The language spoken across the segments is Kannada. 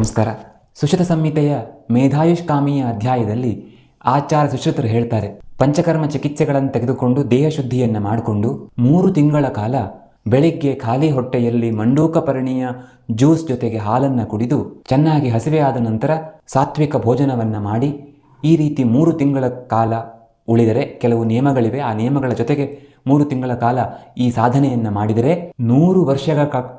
ನಮಸ್ಕಾರ. ಸುಶ್ರುತ ಸಂಹಿತೆಯ ಮೇಧಾಯುಷ್ಕಾಮಿಯ ಅಧ್ಯಾಯದಲ್ಲಿ ಆಚಾರ್ಯ ಸುಶ್ರುತರು ಹೇಳ್ತಾರೆ, ಪಂಚಕರ್ಮ ಚಿಕಿತ್ಸೆಗಳನ್ನು ತೆಗೆದುಕೊಂಡು ದೇಹ ಶುದ್ಧಿಯನ್ನು ಮಾಡಿಕೊಂಡು 3 ತಿಂಗಳ ಕಾಲ ಬೆಳಿಗ್ಗೆ ಖಾಲಿ ಹೊಟ್ಟೆಯಲ್ಲಿ ಮಂಡೂಕಪರ್ಣಿಯ ಜ್ಯೂಸ್ ಜೊತೆಗೆ ಹಾಲನ್ನು ಕುಡಿದು ಚೆನ್ನಾಗಿ ಹಸಿವೆಯಾದ ನಂತರ ಸಾತ್ವಿಕ ಭೋಜನವನ್ನು ಮಾಡಿ ಈ ರೀತಿ 3 ತಿಂಗಳ ಕಾಲ ಉಳಿದರೆ, ಕೆಲವು ನಿಯಮಗಳಿವೆ, ಆ ನಿಯಮಗಳ ಜೊತೆಗೆ 3 ತಿಂಗಳ ಕಾಲ ಈ ಸಾಧನೆಯನ್ನು ಮಾಡಿದರೆ 100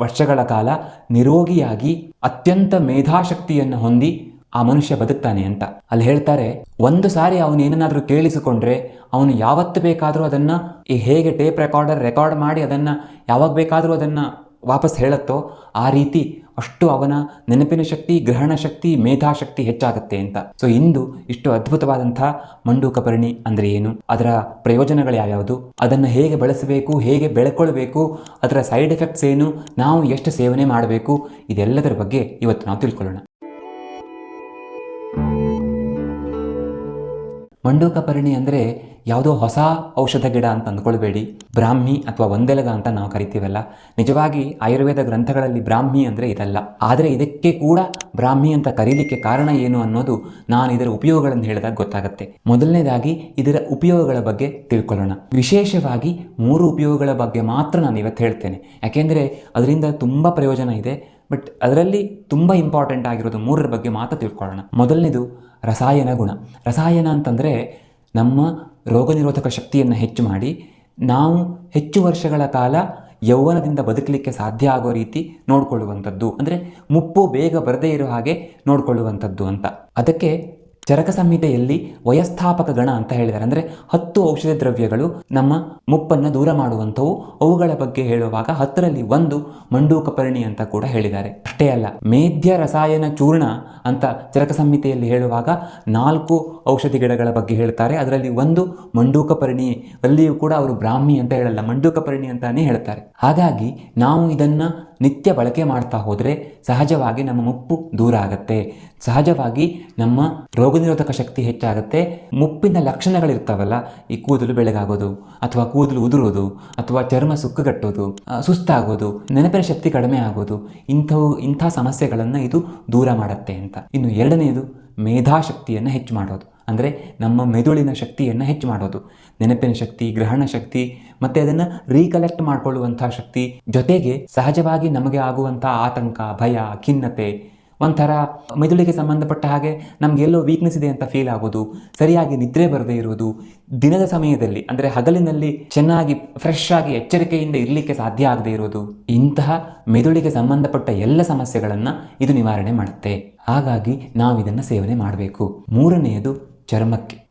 ವರ್ಷಗಳ ಕಾಲ ನಿರೋಗಿಯಾಗಿ ಅತ್ಯಂತ ಮೇಧಾಶಕ್ತಿಯನ್ನು ಹೊಂದಿ ಆ ಮನುಷ್ಯ ಬದುಕ್ತಾನೆ ಅಂತ. ಅಲ್ಲಿ ಹೇಳ್ತಾರೆ, ಒಂದು ಸಾರಿ ಅವನು ಏನನ್ನಾದರೂ ಕೇಳಿಸಿಕೊಂಡ್ರೆ ಅವನು ಯಾವತ್ತು ಬೇಕಾದರೂ ಅದನ್ನು ಹೇಗೆ ಟೇಪ್ ರೆಕಾರ್ಡ್ ಮಾಡಿ ಅದನ್ನು ಯಾವಾಗ ಬೇಕಾದರೂ ಅದನ್ನು ವಾಪಸ್ ಹೇಳುತ್ತೋ ಆ ರೀತಿ ಅಷ್ಟು ಅವನ ನೆನಪಿನ ಶಕ್ತಿ, ಗ್ರಹಣ ಶಕ್ತಿ, ಮೇಧಾಶಕ್ತಿ ಹೆಚ್ಚಾಗುತ್ತೆ ಅಂತ. ಸೊ ಇಂದು ಇಷ್ಟು ಅದ್ಭುತವಾದಂಥ ಮಂಡೂಕಪರ್ಣಿ ಅಂದರೆ ಏನು, ಅದರ ಪ್ರಯೋಜನಗಳು ಯಾವ್ಯಾವುದು, ಅದನ್ನು ಹೇಗೆ ಬಳಸಬೇಕು, ಹೇಗೆ ಬೆಳ್ಕೊಳ್ಬೇಕು, ಅದರ ಸೈಡ್ ಎಫೆಕ್ಟ್ಸ್ ಏನು, ನಾವು ಎಷ್ಟು ಸೇವನೆ ಮಾಡಬೇಕು, ಇದೆಲ್ಲದರ ಬಗ್ಗೆ ಇವತ್ತು ನಾವು ತಿಳ್ಕೊಳ್ಳೋಣ. ಮಂಡೂಕಪರ್ಣಿ ಅಂದರೆ ಯಾವುದೋ ಹೊಸ ಔಷಧ ಗಿಡ ಅಂತ ಅಂದ್ಕೊಳ್ಬೇಡಿ. ಬ್ರಾಹ್ಮಿ ಅಥವಾ ಒಂದೆಲಗ ಅಂತ ನಾವು ಕರಿತೀವಲ್ಲ, ನಿಜವಾಗಿ ಆಯುರ್ವೇದ ಗ್ರಂಥಗಳಲ್ಲಿ ಬ್ರಾಹ್ಮಿ ಅಂದರೆ ಇದಲ್ಲ. ಆದರೆ ಇದಕ್ಕೆ ಕೂಡ ಬ್ರಾಹ್ಮಿ ಅಂತ ಕರೀಲಿಕ್ಕೆ ಕಾರಣ ಏನು ಅನ್ನೋದು ನಾನು ಇದರ ಉಪಯೋಗಗಳನ್ನು ಹೇಳಿದಾಗ ಗೊತ್ತಾಗುತ್ತೆ. ಮೊದಲನೇದಾಗಿ ಇದರ ಉಪಯೋಗಗಳ ಬಗ್ಗೆ ತಿಳ್ಕೊಳ್ಳೋಣ. ವಿಶೇಷವಾಗಿ 3 ಉಪಯೋಗಗಳ ಬಗ್ಗೆ ಮಾತ್ರ ನಾನು ಇವತ್ತು ಹೇಳ್ತೇನೆ, ಯಾಕೆಂದರೆ ಅದರಿಂದ ತುಂಬ ಪ್ರಯೋಜನ ಇದೆ. ಬಟ್ ಅದರಲ್ಲಿ ತುಂಬ ಇಂಪಾರ್ಟೆಂಟ್ ಆಗಿರೋದು 3ರ ಬಗ್ಗೆ ಮಾತ್ರ ತಿಳ್ಕೊಳ್ಳೋಣ. ಮೊದಲನೇದು ರಸಾಯನ ಗುಣ. ರಸಾಯನ ಅಂತಂದರೆ ನಮ್ಮ ರೋಗ ನಿರೋಧಕ ಶಕ್ತಿಯನ್ನು ಹೆಚ್ಚು ಮಾಡಿ ನಾವು ಹೆಚ್ಚು ವರ್ಷಗಳ ಕಾಲ ಯೌವನದಿಂದ ಬದುಕಲಿಕ್ಕೆ ಸಾಧ್ಯ ಆಗೋ ರೀತಿ ನೋಡಿಕೊಳ್ಳುವಂಥದ್ದು, ಅಂದರೆ ಮುಪ್ಪು ಬೇಗ ಬರದೇ ಇರೋ ಹಾಗೆ ನೋಡಿಕೊಳ್ಳುವಂಥದ್ದು ಅಂತ. ಅದಕ್ಕೆ ಚರಕ ಸಂಹಿತೆಯಲ್ಲಿ ವಯಸ್ಥಾಪಕ ಗಣ ಅಂತ ಹೇಳಿದ್ದಾರೆ. ಅಂದರೆ 10 ಔಷಧ ದ್ರವ್ಯಗಳು ನಮ್ಮ ಮುಪ್ಪನ್ನು ದೂರ ಮಾಡುವಂಥವು. ಅವುಗಳ ಬಗ್ಗೆ ಹೇಳುವಾಗ 10ರಲ್ಲಿ 1 ಮಂಡೂಕಪರ್ಣಿ ಅಂತ ಕೂಡ ಹೇಳಿದ್ದಾರೆ. ಅಷ್ಟೇ ಅಲ್ಲ, ಮೇಧ್ಯ ರಸಾಯನ ಚೂರ್ಣ ಅಂತ ಚರಕ ಸಂಹಿತೆಯಲ್ಲಿ ಹೇಳುವಾಗ 4 ಔಷಧಿ ಗಿಡಗಳ ಬಗ್ಗೆ ಹೇಳ್ತಾರೆ. ಅದರಲ್ಲಿ 1 ಮಂಡೂಕಪರ್ಣಿ. ಅಲ್ಲಿಯೂ ಕೂಡ ಅವರು ಬ್ರಾಹ್ಮಿ ಅಂತ ಹೇಳಲ್ಲ, ಮಂಡೂಕಪರ್ಣಿ ಅಂತಾನೆ ಹೇಳ್ತಾರೆ. ಹಾಗಾಗಿ ನಾವು ಇದನ್ನು ನಿತ್ಯ ಬಳಕೆ ಮಾಡ್ತಾ ಹೋದರೆ ಸಹಜವಾಗಿ ನಮ್ಮ ಮುಪ್ಪು ದೂರ ಆಗುತ್ತೆ, ಸಹಜವಾಗಿ ನಮ್ಮ ರೋಗನಿರೋಧಕ ಶಕ್ತಿ ಹೆಚ್ಚಾಗುತ್ತೆ. ಮುಪ್ಪಿನ ಲಕ್ಷಣಗಳಿರ್ತಾವಲ್ಲ, ಈ ಕೂದಲು ಬೆಳಗಾಗೋದು ಅಥವಾ ಕೂದಲು ಉದುರೋದು ಅಥವಾ ಚರ್ಮ ಸುಕ್ಕುಗಟ್ಟೋದು, ಸುಸ್ತಾಗೋದು, ನೆನಪಿನ ಶಕ್ತಿ ಕಡಿಮೆ ಆಗೋದು, ಇಂಥ ಸಮಸ್ಯೆಗಳನ್ನು ಇದು ದೂರ ಮಾಡುತ್ತೆ ಅಂತ. ಇನ್ನು 2ನೇದು ಮೇಧಾಶಕ್ತಿಯನ್ನು ಹೆಚ್ಚು ಮಾಡೋದು, ಅಂದರೆ ನಮ್ಮ ಮೆದುಳಿನ ಶಕ್ತಿಯನ್ನು ಹೆಚ್ಚು ಮಾಡೋದು. ನೆನಪಿನ ಶಕ್ತಿ, ಗ್ರಹಣ ಶಕ್ತಿ ಮತ್ತು ಅದನ್ನು ರೀಕಲೆಕ್ಟ್ ಮಾಡಿಕೊಳ್ಳುವಂಥ ಶಕ್ತಿ, ಜೊತೆಗೆ ಸಹಜವಾಗಿ ನಮಗೆ ಆಗುವಂಥ ಆತಂಕ, ಭಯ, ಖಿನ್ನತೆ, ಒಂಥರ ಮೆದುಳಿಗೆ ಸಂಬಂಧಪಟ್ಟ ಹಾಗೆ ನಮಗೆಲ್ಲೋ ವೀಕ್ನೆಸ್ ಇದೆ ಅಂತ ಫೀಲ್ ಆಗೋದು, ಸರಿಯಾಗಿ ನಿದ್ರೆ ಬರದೇ ಇರೋದು, ದಿನದ ಸಮಯದಲ್ಲಿ ಅಂದರೆ ಹಗಲಿನಲ್ಲಿ ಚೆನ್ನಾಗಿ ಫ್ರೆಶ್ ಆಗಿ ಎಚ್ಚರಿಕೆಯಿಂದ ಇರಲಿಕ್ಕೆ ಸಾಧ್ಯ ಆಗದೇ ಇರೋದು, ಇಂತಹ ಮೆದುಳಿಗೆ ಸಂಬಂಧಪಟ್ಟ ಎಲ್ಲ ಸಮಸ್ಯೆಗಳನ್ನು ಇದು ನಿವಾರಣೆ ಮಾಡುತ್ತೆ. ಹಾಗಾಗಿ ನಾವು ಇದನ್ನು ಸೇವನೆ ಮಾಡಬೇಕು. 3ನೇದು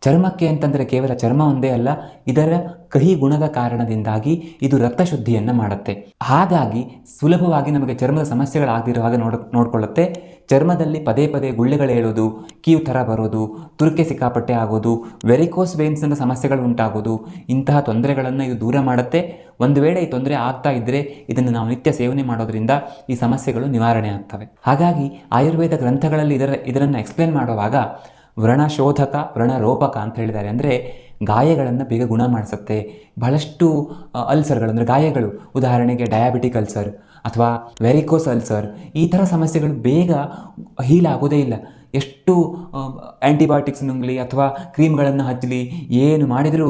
ಚರ್ಮಕ್ಕೆ ಅಂತಂದರೆ ಕೇವಲ ಚರ್ಮ ಒಂದೇ ಅಲ್ಲ, ಇದರ ಕಹಿ ಗುಣದ ಕಾರಣದಿಂದಾಗಿ ಇದು ರಕ್ತ ಶುದ್ಧಿಯನ್ನು ಮಾಡುತ್ತೆ. ಹಾಗಾಗಿ ಸುಲಭವಾಗಿ ನಮಗೆ ಚರ್ಮದ ಸಮಸ್ಯೆಗಳಾಗದಿರೋ ಹಾಗೆ ನೋಡ್ಕೊಳ್ಳುತ್ತೆ. ಚರ್ಮದಲ್ಲಿ ಪದೇ ಪದೇ ಗುಳ್ಳೆಗಳೇಳೋದು, ಕೀವು ಥರ ಬರೋದು, ತುರಿಕೆ ಸಿಕ್ಕಾಪಟ್ಟೆ ಆಗೋದು, ವೆರಿಕೋಸ್ ವೇನ್ಸ್ನ ಸಮಸ್ಯೆಗಳು ಉಂಟಾಗೋದು, ಇಂತಹ ತೊಂದರೆಗಳನ್ನು ಇದು ದೂರ ಮಾಡುತ್ತೆ. ಒಂದು ವೇಳೆ ಈ ತೊಂದರೆ ಆಗ್ತಾ ಇದ್ದರೆ ಇದನ್ನು ನಾವು ನಿತ್ಯ ಸೇವನೆ ಮಾಡೋದ್ರಿಂದ ಈ ಸಮಸ್ಯೆಗಳು ನಿವಾರಣೆ ಆಗ್ತವೆ. ಹಾಗಾಗಿ ಆಯುರ್ವೇದ ಗ್ರಂಥಗಳಲ್ಲಿ ಇದನ್ನು ಎಕ್ಸ್ಪ್ಲೇನ್ ಮಾಡುವಾಗ ವ್ರಣಶೋಧಕ, ವ್ರಣರೋಪಕ ಅಂತ ಹೇಳಿದ್ದಾರೆ. ಅಂದರೆ ಗಾಯಗಳನ್ನು ಬೇಗ ಗುಣ ಮಾಡಿಸುತ್ತೆ. ಬಹಳಷ್ಟು ಅಲ್ಸರ್ಗಳು ಅಂದರೆ ಗಾಯಗಳು, ಉದಾಹರಣೆಗೆ ಡಯಾಬಿಟಿಕ್ ಅಲ್ಸರ್ ಅಥವಾ ವೆರಿಕೋಸ್ ಅಲ್ಸರ್, ಈ ಥರ ಸಮಸ್ಯೆಗಳು ಬೇಗ ಹೀಲ್ ಆಗೋದೇ ಇಲ್ಲ. ಎಷ್ಟು ಆ್ಯಂಟಿಬಯೋಟಿಕ್ಸ್ ನುಂಗಲಿ ಅಥವಾ ಕ್ರೀಮ್ಗಳನ್ನು ಹಚ್ಚಲಿ, ಏನು ಮಾಡಿದರೂ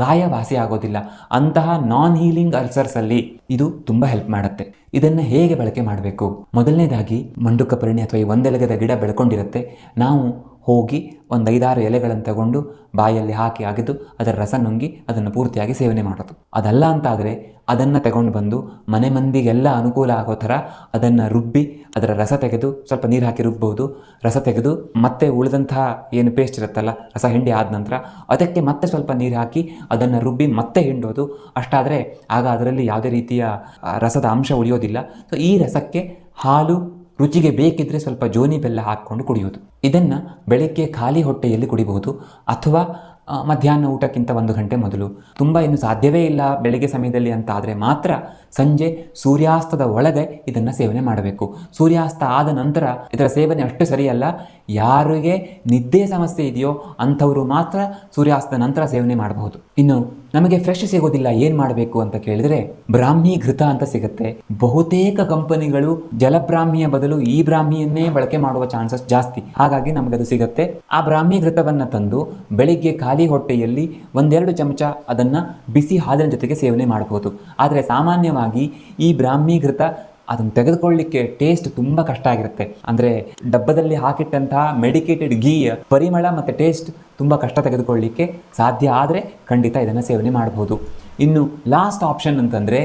ಗಾಯ ವಾಸಿ ಆಗೋದಿಲ್ಲ. ಅಂತಹ ನಾನ್ ಹೀಲಿಂಗ್ ಅಲ್ಸರ್ಸಲ್ಲಿ ಇದು ತುಂಬ ಹೆಲ್ಪ್ ಮಾಡುತ್ತೆ. ಇದನ್ನು ಹೇಗೆ ಬಳಕೆ ಮಾಡಬೇಕು? ಮೊದಲನೇದಾಗಿ ಮಂಡೂಕಪರ್ಣಿ ಅಥವಾ ಈ ಒಂದೆಲಗದ ಗಿಡ ಬೆಳ್ಕೊಂಡಿರುತ್ತೆ. ನಾವು ಹೋಗಿ ಒಂದು 5-6 ಎಲೆಗಳನ್ನು ತಗೊಂಡು ಬಾಯಲ್ಲಿ ಹಾಕಿ ಅಗೆದು ಅದರ ರಸ ನುಂಗಿ ಅದನ್ನು ಪೂರ್ತಿಯಾಗಿ ಸೇವನೆ ಮಾಡೋದು. ಅದಲ್ಲ ಅಂತಾದರೆ ಅದನ್ನು ತಗೊಂಡು ಬಂದು ಮನೆ ಮಂದಿಗೆಲ್ಲ ಅನುಕೂಲ ಆಗೋ ಥರ ಅದನ್ನು ರುಬ್ಬಿ ಅದರ ರಸ ತೆಗೆದು, ಸ್ವಲ್ಪ ನೀರು ಹಾಕಿ ರುಬ್ಬೋದು, ರಸ ತೆಗೆದು ಮತ್ತೆ ಉಳಿದಂತಹ ಏನು ಪೇಸ್ಟ್ ಇರುತ್ತಲ್ಲ, ರಸ ಹಿಂಡಿ ಆದ ನಂತರ ಅದಕ್ಕೆ ಮತ್ತೆ ಸ್ವಲ್ಪ ನೀರು ಹಾಕಿ ಅದನ್ನು ರುಬ್ಬಿ ಮತ್ತೆ ಹಿಂಡೋದು. ಅಷ್ಟಾದರೆ ಆಗ ಅದರಲ್ಲಿ ಯಾವುದೇ ರೀತಿಯ ರಸದ ಅಂಶ ಉಳಿಯೋದಿಲ್ಲ. ಸೊ ಈ ರಸಕ್ಕೆ ಹಾಲು, ರುಚಿಗೆ ಬೇಕಿದ್ದರೆ ಸ್ವಲ್ಪ ಜೋನಿ ಬೆಲ್ಲ ಹಾಕ್ಕೊಂಡು ಕುಡಿಯೋದು. ಇದನ್ನು ಬೆಳಗ್ಗೆ ಖಾಲಿ ಹೊಟ್ಟೆಯಲ್ಲಿ ಕುಡಿಬಹುದು ಅಥವಾ ಮಧ್ಯಾಹ್ನ ಊಟಕ್ಕಿಂತ 1 ಗಂಟೆ ಮೊದಲು. ತುಂಬ ಇನ್ನು ಸಾಧ್ಯವೇ ಇಲ್ಲ ಬೆಳಗ್ಗೆ ಸಮಯದಲ್ಲಿ ಅಂತ ಆದರೆ ಮಾತ್ರ ಸಂಜೆ ಸೂರ್ಯಾಸ್ತದ ಒಳಗೆ ಇದನ್ನು ಸೇವನೆ ಮಾಡಬೇಕು. ಸೂರ್ಯಾಸ್ತ ಆದ ನಂತರ ಇದರ ಸೇವನೆ ಅಷ್ಟು ಸರಿಯಲ್ಲ. ಯಾರಿಗೆ ನಿದ್ದೆ ಸಮಸ್ಯೆ ಇದೆಯೋ ಅಂಥವರು ಮಾತ್ರ ಸೂರ್ಯಾಸ್ತದ ನಂತರ ಸೇವನೆ ಮಾಡಬಹುದು. ಇನ್ನು ನಮಗೆ ಫ್ರೆಶ್ ಸಿಗೋದಿಲ್ಲ, ಏನು ಮಾಡಬೇಕು ಅಂತ ಕೇಳಿದರೆ ಬ್ರಾಹ್ಮಿ ಘೃತ ಅಂತ ಸಿಗುತ್ತೆ. ಬಹುತೇಕ ಕಂಪನಿಗಳು ಜಲಬ್ರಾಹ್ಮಿಯ ಬದಲು ಈ ಬ್ರಾಹ್ಮಿಯನ್ನೇ ಬಳಕೆ ಮಾಡುವ ಚಾನ್ಸಸ್ ಜಾಸ್ತಿ. ಹಾಗಾಗಿ ನಮಗದು ಸಿಗುತ್ತೆ. ಆ ಬ್ರಾಹ್ಮಿ ಘೃತವನ್ನು ತಂದು ಬೆಳಿಗ್ಗೆ ಖಾಲಿ ಹೊಟ್ಟೆಯಲ್ಲಿ 1-2 ಚಮಚ ಅದನ್ನು ಬಿಸಿ ಹಾಲಿನ ಜೊತೆಗೆ ಸೇವನೆ ಮಾಡಬಹುದು. ಆದರೆ ಸಾಮಾನ್ಯವಾಗಿ ಈ ಬ್ರಾಹ್ಮಿ ಘೃತ ಅದನ್ನು ತೆಗೆದುಕೊಳ್ಳಲಿಕ್ಕೆ ಟೇಸ್ಟ್ ತುಂಬ ಕಷ್ಟ ಆಗಿರುತ್ತೆ. ಅಂದರೆ ಡಬ್ಬದಲ್ಲಿ ಹಾಕಿಟ್ಟಂತಹ ಮೆಡಿಕೇಟೆಡ್ ಗೀಯ ಪರಿಮಳ ಮತ್ತು ಟೇಸ್ಟ್ ತುಂಬ ಕಷ್ಟ ತೆಗೆದುಕೊಳ್ಳಲಿಕ್ಕೆ ಸಾಧ್ಯ. ಆದರೆ ಖಂಡಿತ ಇದನ್ನು ಸೇವನೆ ಮಾಡಬಹುದು. ಇನ್ನು ಲಾಸ್ಟ್ ಆಪ್ಷನ್ ಅಂತಂದರೆ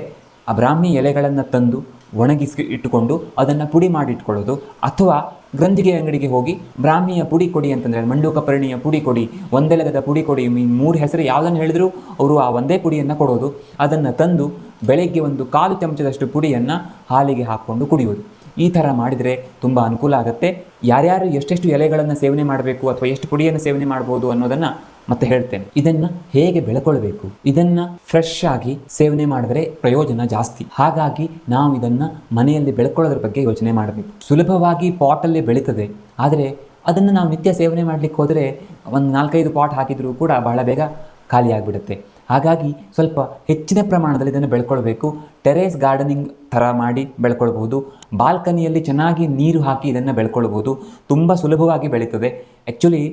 ಆ ಬ್ರಾಹ್ಮಿ ಎಲೆಗಳನ್ನು ತಂದು ಒಣಗಿಸಿ ಇಟ್ಟುಕೊಂಡು ಅದನ್ನು ಪುಡಿ ಮಾಡಿ ಇಟ್ಕೊಳ್ಳೋದು, ಅಥವಾ ಗ್ರಂಥಿಗೆ ಅಂಗಡಿಗೆ ಹೋಗಿ ಬ್ರಾಹ್ಮಿಯ ಪುಡಿ ಕೊಡಿ ಅಂತಂದರೆ ಮಂಡೂಕಪರ್ಣಿಯ ಪುಡಿ ಕೊಡಿ, ಒಂದೆಲಗದ ಪುಡಿ ಕೊಡಿ, 3 ಹೆಸರು ಯಾವುದನ್ನು ಹೇಳಿದ್ರು ಅವರು ಆ ಒಂದೇ ಪುಡಿಯನ್ನು ಕೊಡೋದು. ಅದನ್ನು ತಂದು ಬೆಳಗ್ಗೆ 1/4 ಚಮಚದಷ್ಟು ಪುಡಿಯನ್ನು ಹಾಲಿಗೆ ಹಾಕ್ಕೊಂಡು ಕುಡಿಯೋದು. ಈ ಥರ ಮಾಡಿದರೆ ತುಂಬ ಅನುಕೂಲ ಆಗುತ್ತೆ. ಯಾರ್ಯಾರು ಎಷ್ಟೆಷ್ಟು ಎಲೆಗಳನ್ನು ಸೇವನೆ ಮಾಡಬೇಕು ಅಥವಾ ಎಷ್ಟು ಪುಡಿಯನ್ನು ಸೇವನೆ ಮಾಡ್ಬೋದು ಅನ್ನೋದನ್ನು ಮತ್ತೆ ಹೇಳ್ತೇನೆ. ಇದನ್ನು ಹೇಗೆ ಬೆಳ್ಕೊಳ್ಬೇಕು, ಇದನ್ನು ಫ್ರೆಶ್ ಆಗಿ ಸೇವನೆ ಮಾಡಿದ್ರೆ ಪ್ರಯೋಜನ ಜಾಸ್ತಿ. ಹಾಗಾಗಿ ನಾವು ಇದನ್ನು ಮನೆಯಲ್ಲಿ ಬೆಳ್ಕೊಳ್ಳೋದ್ರ ಬಗ್ಗೆ ಯೋಚನೆ ಮಾಡಬೇಕು. ಸುಲಭವಾಗಿ ಪಾಟಲ್ಲಿ ಬೆಳೀತದೆ, ಆದರೆ ಅದನ್ನು ನಾವು ನಿತ್ಯ ಸೇವನೆ ಮಾಡಲಿಕ್ಕೆ ಹೋದರೆ 4-5 ಪಾಟ್ ಹಾಕಿದರೂ ಕೂಡ ಬಹಳ ಬೇಗ ಖಾಲಿಯಾಗಿಬಿಡುತ್ತೆ. ಹಾಗಾಗಿ ಸ್ವಲ್ಪ ಹೆಚ್ಚಿನ ಪ್ರಮಾಣದಲ್ಲಿ ಇದನ್ನು ಬೆಳ್ಕೊಳ್ಬೇಕು. ಟೆರೇಸ್ ಗಾರ್ಡನಿಂಗ್ ಥರ ಮಾಡಿ ಬೆಳ್ಕೊಳ್ಬೋದು. ಬಾಲ್ಕನಿಯಲ್ಲಿ ಚೆನ್ನಾಗಿ ನೀರು ಹಾಕಿ ಇದನ್ನು ಬೆಳ್ಕೊಳ್ಬೋದು. ತುಂಬ ಸುಲಭವಾಗಿ ಬೆಳೀತದೆ. ಆ್ಯಕ್ಚುಲಿ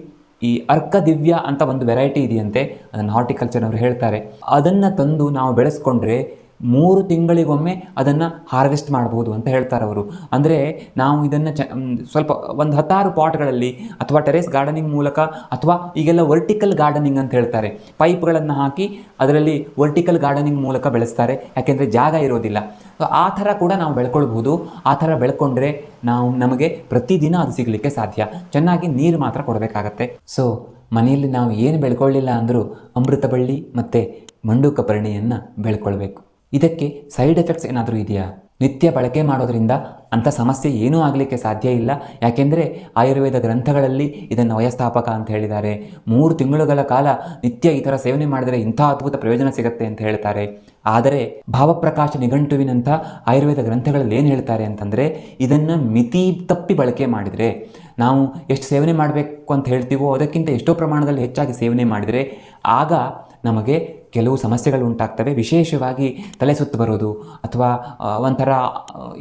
ಈ ಅರ್ಕ ದಿವ್ಯ ಅಂತ ಒಂದು ವೆರೈಟಿ ಇದೆಯಂತೆ, ಅದನ್ನು ಹಾರ್ಟಿಕಲ್ಚರ್ನವರು ಹೇಳ್ತಾರೆ. ಅದನ್ನು ತಂದು ನಾವು ಬೆಳೆಸ್ಕೊಂಡ್ರೆ 3 ತಿಂಗಳಿಗೊಮ್ಮೆ ಅದನ್ನು ಹಾರ್ವೆಸ್ಟ್ ಮಾಡ್ಬೋದು ಅಂತ ಹೇಳ್ತಾರೆ ಅವರು. ಅಂದರೆ ನಾವು ಇದನ್ನು ಸ್ವಲ್ಪ 16 ಪಾಟ್ಗಳಲ್ಲಿ ಅಥವಾ ಟೆರೇಸ್ ಗಾರ್ಡನಿಂಗ್ ಮೂಲಕ, ಅಥವಾ ಈಗೆಲ್ಲ ವರ್ಟಿಕಲ್ ಗಾರ್ಡನಿಂಗ್ ಅಂತ ಹೇಳ್ತಾರೆ, ಪೈಪ್ಗಳನ್ನು ಹಾಕಿ ಅದರಲ್ಲಿ ವರ್ಟಿಕಲ್ ಗಾರ್ಡನಿಂಗ್ ಮೂಲಕ ಬೆಳೆಸ್ತಾರೆ, ಯಾಕೆಂದರೆ ಜಾಗ ಇರೋದಿಲ್ಲ. ಆ ಥರ ಕೂಡ ನಾವು ಬೆಳ್ಕೊಳ್ಬೋದು. ಆ ಥರ ಬೆಳ್ಕೊಂಡ್ರೆ ನಮಗೆ ಪ್ರತಿದಿನ ಅದು ಸಿಗಲಿಕ್ಕೆ ಸಾಧ್ಯ. ಚೆನ್ನಾಗಿ ನೀರು ಮಾತ್ರ ಕೊಡಬೇಕಾಗತ್ತೆ. ಸೊ ಮನೆಯಲ್ಲಿ ನಾವು ಏನು ಬೆಳ್ಕೊಳ್ಳಿಲ್ಲ ಅಂದರೂ ಅಮೃತ ಬಳ್ಳಿ ಮತ್ತು ಮಂಡೂಕಪರ್ಣಿಯನ್ನು ಬೆಳ್ಕೊಳ್ಬೇಕು. ಇದಕ್ಕೆ ಸೈಡ್ ಎಫೆಕ್ಟ್ಸ್ ಏನಾದರೂ ಇದೆಯಾ? ನಿತ್ಯ ಬಳಕೆ ಮಾಡೋದ್ರಿಂದ ಅಂಥ ಸಮಸ್ಯೆ ಏನೂ ಆಗಲಿಕ್ಕೆ ಸಾಧ್ಯ ಇಲ್ಲ. ಯಾಕೆಂದರೆ ಆಯುರ್ವೇದ ಗ್ರಂಥಗಳಲ್ಲಿ ಇದನ್ನು ವಯಸ್ಥಾಪಕ ಅಂತ ಹೇಳಿದ್ದಾರೆ. 3 ತಿಂಗಳುಗಳ ಕಾಲ ನಿತ್ಯ ಈ ಥರ ಸೇವನೆ ಮಾಡಿದರೆ ಇಂಥ ಅದ್ಭುತ ಪ್ರಯೋಜನ ಸಿಗುತ್ತೆ ಅಂತ ಹೇಳ್ತಾರೆ. ಆದರೆ ಭಾವಪ್ರಕಾಶ ನಿಘಂಟುವಿನಂಥ ಆಯುರ್ವೇದ ಗ್ರಂಥಗಳಲ್ಲಿ ಏನು ಹೇಳ್ತಾರೆ ಅಂತಂದರೆ, ಇದನ್ನು ಮಿತಿ ತಪ್ಪಿ ಬಳಕೆ ಮಾಡಿದರೆ, ನಾವು ಎಷ್ಟು ಸೇವನೆ ಮಾಡಬೇಕು ಅಂತ ಹೇಳ್ತೀವೋ ಅದಕ್ಕಿಂತ ಎಷ್ಟೋ ಪ್ರಮಾಣದಲ್ಲಿ ಹೆಚ್ಚಾಗಿ ಸೇವನೆ ಮಾಡಿದರೆ ಆಗ ನಮಗೆ ಕೆಲವು ಸಮಸ್ಯೆಗಳು ಉಂಟಾಗ್ತವೆ. ವಿಶೇಷವಾಗಿ ತಲೆ ಸುತ್ತು ಬರೋದು, ಅಥವಾ ಒಂಥರ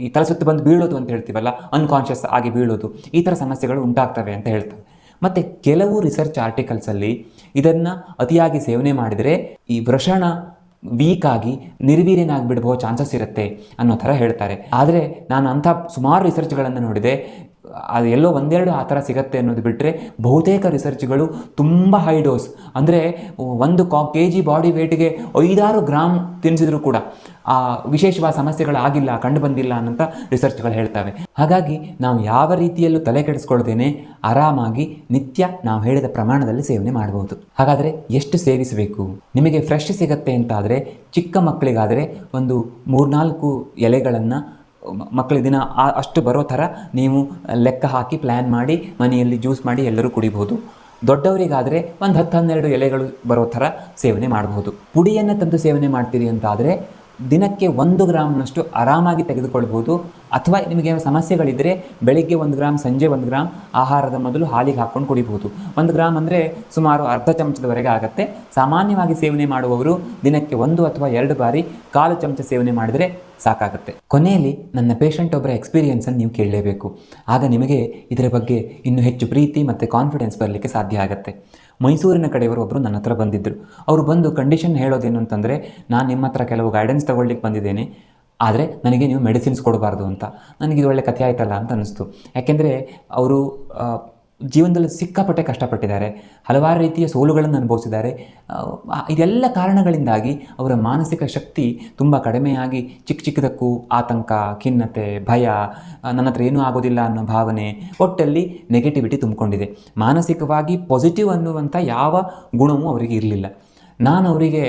ಈ ತಲೆ ಸುತ್ತು ಬಂದು ಬೀಳೋದು ಅಂತ ಹೇಳ್ತೀವಲ್ಲ, ಅನ್ಕಾನ್ಷಿಯಸ್ ಆಗಿ ಬೀಳೋದು, ಈ ಥರ ಸಮಸ್ಯೆಗಳು ಉಂಟಾಗ್ತವೆ ಅಂತ ಹೇಳ್ತವೆ. ಮತ್ತು ಕೆಲವು ರಿಸರ್ಚ್ ಆರ್ಟಿಕಲ್ಸಲ್ಲಿ ಇದನ್ನು ಅತಿಯಾಗಿ ಸೇವನೆ ಮಾಡಿದರೆ ಈ ವೃಷಣ ವೀಕಾಗಿ ನಿರ್ವೀರ್ಯನಾಗಿಬಿಡ್ಬೋ ಚಾನ್ಸಸ್ ಇರುತ್ತೆ ಅನ್ನೋ ಥರ ಹೇಳ್ತಾರೆ. ಆದರೆ ನಾನು ಅಂಥ ಸುಮಾರು ರಿಸರ್ಚ್ಗಳನ್ನು ನೋಡಿದೆ. ಅದು ಎಲ್ಲೋ 1-2 ಆ ಥರ ಸಿಗುತ್ತೆ ಅನ್ನೋದು ಬಿಟ್ಟರೆ ಬಹುತೇಕ ರಿಸರ್ಚ್ಗಳು ತುಂಬ ಹೈ ಡೋಸ್, ಅಂದರೆ 1 kg ಬಾಡಿ ವೇಟ್ಗೆ 5-6 ಗ್ರಾಮ್ ತಿನ್ನಿಸಿದ್ರು ಕೂಡ ವಿಶೇಷವಾದ ಸಮಸ್ಯೆಗಳಾಗಿಲ್ಲ, ಕಂಡು ಬಂದಿಲ್ಲ ಅನ್ನೋಂಥ ರಿಸರ್ಚ್ಗಳು ಹೇಳ್ತವೆ. ಹಾಗಾಗಿ ನಾವು ಯಾವ ರೀತಿಯಲ್ಲೂ ತಲೆ ಕೆಡಿಸ್ಕೊಳ್ದೇನೆ ಆರಾಮಾಗಿ ನಿತ್ಯ ನಾವು ಹೇಳಿದ ಪ್ರಮಾಣದಲ್ಲಿ ಸೇವನೆ ಮಾಡಬಹುದು. ಹಾಗಾದರೆ ಎಷ್ಟು ಸೇವಿಸಬೇಕು? ನಿಮಗೆ ಫ್ರೆಶ್ ಸಿಗುತ್ತೆ ಅಂತಾದರೆ ಚಿಕ್ಕ ಮಕ್ಕಳಿಗಾದರೆ 3-4 ಎಲೆಗಳನ್ನು ಮಕ್ಕಳ ದಿನ ಅಷ್ಟು ಬರೋ ಥರ ನೀವು ಲೆಕ್ಕ ಹಾಕಿ ಪ್ಲ್ಯಾನ್ ಮಾಡಿ ಮನೆಯಲ್ಲಿ ಜ್ಯೂಸ್ ಮಾಡಿ ಎಲ್ಲರೂ ಕುಡಿಬೋದು. ದೊಡ್ಡವರಿಗಾದರೆ 10-12 ಎಲೆಗಳು ಬರೋ ಥರ ಸೇವನೆ ಮಾಡಬಹುದು. ಪುಡಿಯನ್ನು ತಂದು ಸೇವನೆ ಮಾಡ್ತೀರಿ ಅಂತಾದರೆ ದಿನಕ್ಕೆ 1 ಗ್ರಾಮ್ನಷ್ಟು ಆರಾಮಾಗಿ ತೆಗೆದುಕೊಳ್ಬೋದು. ಅಥವಾ ನಿಮಗೆ ಸಮಸ್ಯೆಗಳಿದ್ದರೆ ಬೆಳಿಗ್ಗೆ 1 ಗ್ರಾಮ್, ಸಂಜೆ 1 ಗ್ರಾಮ್ ಆಹಾರದ ಮೊದಲು ಹಾಲಿಗೆ ಹಾಕ್ಕೊಂಡು ಕುಡಿಬೋದು. 1 ಗ್ರಾಮ್ ಅಂದರೆ ಸುಮಾರು ಅರ್ಧ ಚಮಚದವರೆಗೆ ಆಗುತ್ತೆ. ಸಾಮಾನ್ಯವಾಗಿ ಸೇವನೆ ಮಾಡುವವರು ದಿನಕ್ಕೆ 1 ಅಥವಾ 2 ಬಾರಿ 1/4 ಚಮಚ ಸೇವನೆ ಮಾಡಿದರೆ ಸಾಕಾಗುತ್ತೆ. ಕೊನೆಯಲ್ಲಿ ನನ್ನ ಪೇಷಂಟ್ ಒಬ್ಬರ ಎಕ್ಸ್ಪೀರಿಯೆನ್ಸನ್ನು ನೀವು ಕೇಳಲೇಬೇಕು. ಆಗ ನಿಮಗೆ ಇದರ ಬಗ್ಗೆ ಇನ್ನೂ ಹೆಚ್ಚು ಪ್ರೀತಿ ಮತ್ತು ಕಾನ್ಫಿಡೆನ್ಸ್ ಬರಲಿಕ್ಕೆ ಸಾಧ್ಯ ಆಗುತ್ತೆ. ಮೈಸೂರಿನ ಕಡೆಯವರು ಒಬ್ಬರು ನನ್ನ ಹತ್ರ ಬಂದಿದ್ದರು. ಅವರು ಬಂದು ಕಂಡೀಷನ್ ಹೇಳೋದೇನು ಅಂತಂದರೆ, ನಾನು ನಿಮ್ಮ ಹತ್ರ ಕೆಲವು ಗೈಡೆನ್ಸ್ ತೊಗೊಳ್ಲಿಕ್ಕೆ ಬಂದಿದ್ದೇನೆ, ಆದರೆ ನನಗೆ ನೀವು ಮೆಡಿಸಿನ್ಸ್ ಕೊಡಬಾರ್ದು ಅಂತ. ನನಗಿದು ಒಳ್ಳೆ ಕಥೆ ಆಯ್ತಲ್ಲ ಅಂತ ಅನ್ನಿಸ್ತು. ಯಾಕೆಂದರೆ ಅವರು ಜೀವನದಲ್ಲಿ ಸಿಕ್ಕಾಪಟ್ಟೆ ಕಷ್ಟಪಟ್ಟಿದ್ದಾರೆ, ಹಲವಾರು ರೀತಿಯ ಸೋಲುಗಳನ್ನು ಅನುಭವಿಸಿದ್ದಾರೆ. ಇದೆಲ್ಲ ಕಾರಣಗಳಿಂದಾಗಿ ಅವರ ಮಾನಸಿಕ ಶಕ್ತಿ ತುಂಬ ಕಡಿಮೆಯಾಗಿ ಚಿಕ್ಕದಕ್ಕೂ ಆತಂಕ, ಖಿನ್ನತೆ, ಭಯ, ನನ್ನ ಹತ್ರ ಏನೂ ಆಗೋದಿಲ್ಲ ಅನ್ನೋ ಭಾವನೆ, ಒಟ್ಟಲ್ಲಿ ನೆಗೆಟಿವಿಟಿ ತುಂಬಿಕೊಂಡಿದೆ. ಮಾನಸಿಕವಾಗಿ ಪಾಸಿಟಿವ್ ಅನ್ನುವಂಥ ಯಾವ ಗುಣವೂ ಅವರಿಗೆ ಇರಲಿಲ್ಲ. ನಾನು ಅವರಿಗೆ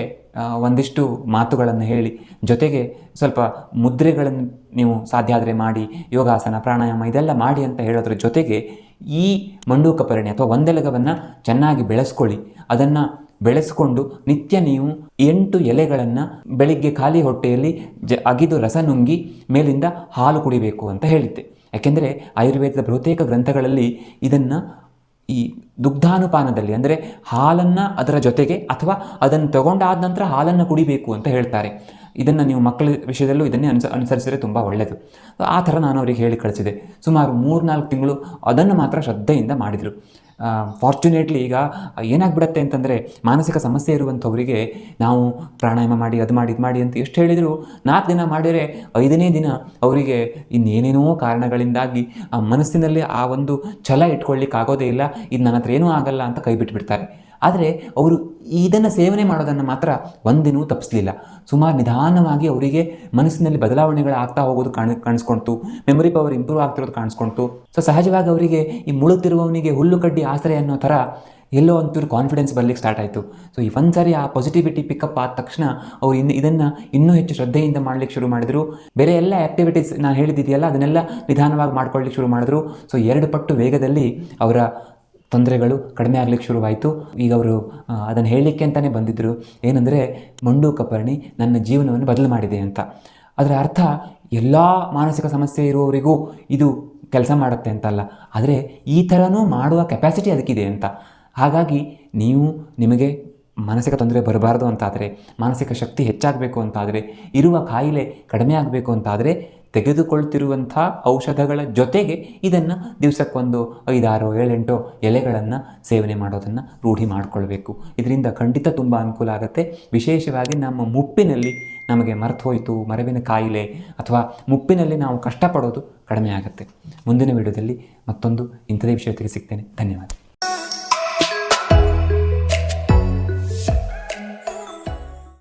ಒಂದಿಷ್ಟು ಮಾತುಗಳನ್ನು ಹೇಳಿ, ಜೊತೆಗೆ ಸ್ವಲ್ಪ ಮುದ್ರೆಗಳನ್ನು ನೀವು ಸಾಧ್ಯ ಆದರೆ ಮಾಡಿ, ಯೋಗಾಸನ, ಪ್ರಾಣಾಯಾಮ ಇದೆಲ್ಲ ಮಾಡಿ ಅಂತ ಹೇಳೋದ್ರ ಜೊತೆಗೆ ಈ ಮಂಡೂಕಪರ್ಣಿ ಅಥವಾ ಒಂದೆಲಗವನ್ನು ಚೆನ್ನಾಗಿ ಬೆಳೆಸ್ಕೊಳ್ಳಿ, ಅದನ್ನು ಬೆಳೆಸಿಕೊಂಡು ನಿತ್ಯ ನೀವು 8 ಎಲೆಗಳನ್ನು ಬೆಳಿಗ್ಗೆ ಖಾಲಿ ಹೊಟ್ಟೆಯಲ್ಲಿ ಅಗಿದು ರಸ ನುಂಗಿ ಮೇಲಿಂದ ಹಾಲು ಕುಡಿಬೇಕು ಅಂತ ಹೇಳಿದ್ದೆ. ಯಾಕೆಂದರೆ ಆಯುರ್ವೇದದ ಬಹುತೇಕ ಗ್ರಂಥಗಳಲ್ಲಿ ಇದನ್ನು ಈ ದುಗ್ಧಾನುಪಾನದಲ್ಲಿ ಅಂದರೆ ಹಾಲನ್ನು ಅದರ ಜೊತೆಗೆ ಅಥವಾ ಅದನ್ನು ತಗೊಂಡಾದ ನಂತರ ಹಾಲನ್ನು ಕುಡಿಬೇಕು ಅಂತ ಹೇಳ್ತಾರೆ. ಇದನ್ನು ನೀವು ಮಕ್ಕಳ ವಿಷಯದಲ್ಲೂ ಇದನ್ನೇ ಅನುಸರಿಸಿದರೆ ತುಂಬ ಒಳ್ಳೆಯದು. ಆ ಥರ ನಾನು ಅವರಿಗೆ ಹೇಳಿ ಕಳಿಸಿದೆ. ಸುಮಾರು 3-4 ತಿಂಗಳು ಅದನ್ನು ಮಾತ್ರ ಶ್ರದ್ಧೆಯಿಂದ ಮಾಡಿದರು. ಫಾರ್ಚುನೇಟ್ಲಿ ಈಗ ಏನಾಗ್ಬಿಡತ್ತೆ ಅಂತಂದರೆ, ಮಾನಸಿಕ ಸಮಸ್ಯೆ ಇರುವಂಥವರಿಗೆ ನಾವು ಪ್ರಾಣಾಯಾಮ ಮಾಡಿ ಅದು ಮಾಡಿ ಇದು ಮಾಡಿ ಅಂತ ಎಷ್ಟು ಹೇಳಿದರೂ 4 ದಿನ ಮಾಡಿದರೆ 5ನೇ ದಿನ ಅವರಿಗೆ ಇನ್ನೇನೇನೋ ಕಾರಣಗಳಿಂದಾಗಿ ಆ ಮನಸ್ಸಿನಲ್ಲಿ ಆ ಒಂದು ಛಲ ಇಟ್ಕೊಳ್ಳಿಕ್ಕಾಗೋದೇ ಇಲ್ಲ, ಇದು ನನ್ನ ಹತ್ರ ಏನೂ ಆಗಲ್ಲ ಅಂತ ಕೈ ಬಿಟ್ಟುಬಿಡ್ತಾರೆ. ಆದರೆ ಅವರು ಇದನ್ನು ಸೇವನೆ ಮಾಡೋದನ್ನು ಮಾತ್ರ ಒಂದಿನೂ ತಪ್ಪಿಸಲಿಲ್ಲ. ಸುಮಾರು ನಿಧಾನವಾಗಿ ಅವರಿಗೆ ಮನಸ್ಸಿನಲ್ಲಿ ಬದಲಾವಣೆಗಳು ಆಗ್ತಾ ಹೋಗೋದು ಕಾಣಿಸ್ಕೊಳ್ತು, ಮೆಮೊರಿ ಪವರ್ ಇಂಪ್ರೂವ್ ಆಗ್ತಿರೋದು ಕಾಣಿಸ್ಕೊಳ್ತು. ಸೊ ಸಹಜವಾಗಿ ಅವರಿಗೆ ಈ ಮುಳುಗ್ತಿರುವವನಿಗೆ ಹುಲ್ಲು ಕಡ್ಡಿ ಆಸರೆ ಅನ್ನೋ ಥರ ಎಲ್ಲೋ ಒಂಚೂರು ಕಾನ್ಫಿಡೆನ್ಸ್ ಬರಲಿಕ್ಕೆ ಸ್ಟಾರ್ಟ್ ಆಯಿತು. ಸೊ ಈ ಒಂದು ಸಾರಿ ಆ ಪಾಸಿಟಿವಿಟಿ ಪಿಕಪ್ ಆದ ತಕ್ಷಣ ಅವರು ಇದನ್ನು ಇನ್ನೂ ಹೆಚ್ಚು ಶ್ರದ್ಧೆಯಿಂದ ಮಾಡಲಿಕ್ಕೆ ಶುರು ಮಾಡಿದರು. ಬೇರೆ ಎಲ್ಲ ಆ್ಯಕ್ಟಿವಿಟೀಸ್ ನಾನು ಹೇಳಿದ್ದಿದೆಯಲ್ಲ ಅದನ್ನೆಲ್ಲ ನಿಧಾನವಾಗಿ ಮಾಡ್ಕೊಳ್ಳಿಕ್ಕೆ ಶುರು ಮಾಡಿದ್ರು. ಸೊ 2 ಪಟ್ಟು ವೇಗದಲ್ಲಿ ಅವರ ತೊಂದರೆಗಳು ಕಡಿಮೆ ಆಗಲಿಕ್ಕೆ ಶುರುವಾಯಿತು. ಈಗ ಅವರು ಅದನ್ನು ಹೇಳಲಿಕ್ಕೆ ಅಂತಲೇ ಬಂದಿದ್ದರು. ಏನಂದರೆ, ಮಂಡೂಕಪರ್ಣಿ ನನ್ನ ಜೀವನವನ್ನು ಬದಲು ಮಾಡಿದೆ ಅಂತ. ಅದರ ಅರ್ಥ ಎಲ್ಲ ಮಾನಸಿಕ ಸಮಸ್ಯೆ ಇರುವವರಿಗೂ ಇದು ಕೆಲಸ ಮಾಡುತ್ತೆ ಅಂತಲ್ಲ, ಆದರೆ ಈ ಥರನೂ ಮಾಡುವ ಕೆಪಾಸಿಟಿ ಅದಕ್ಕಿದೆ ಅಂತ. ಹಾಗಾಗಿ ನೀವು ನಿಮಗೆ ಮಾನಸಿಕ ತೊಂದರೆ ಬರಬಾರ್ದು ಅಂತಾದರೆ, ಮಾನಸಿಕ ಶಕ್ತಿ ಹೆಚ್ಚಾಗಬೇಕು ಅಂತಾದರೆ, ಇರುವ ಕಾಯಿಲೆ ಕಡಿಮೆ ಆಗಬೇಕು ಅಂತಾದರೆ ತೆಗೆದುಕೊಳ್ತಿರುವಂಥ ಔಷಧಗಳ ಜೊತೆಗೆ ಇದನ್ನು ದಿವಸಕ್ಕೊಂದು 5, 6, 7, 8 ಎಲೆಗಳನ್ನು ಸೇವನೆ ಮಾಡೋದನ್ನು ರೂಢಿ ಮಾಡಿಕೊಳ್ಬೇಕು. ಇದರಿಂದ ಖಂಡಿತ ತುಂಬ ಅನುಕೂಲ ಆಗುತ್ತೆ. ವಿಶೇಷವಾಗಿ ನಮ್ಮ ಮುಪ್ಪಿನಲ್ಲಿ ನಮಗೆ ಮರೆತು ಹೋಯಿತು ಮರವಿನ ಕಾಯಿಲೆ ಅಥವಾ ಮುಪ್ಪಿನಲ್ಲಿ ನಾವು ಕಷ್ಟಪಡೋದು ಕಡಿಮೆ ಆಗುತ್ತೆ. ಮುಂದಿನ ವಿಡಿಯೋದಲ್ಲಿ ಮತ್ತೊಂದು ಇಂಥದೇ ವಿಷಯಕ್ಕೆ ಸಿಗ್ತೇನೆ. ಧನ್ಯವಾದ.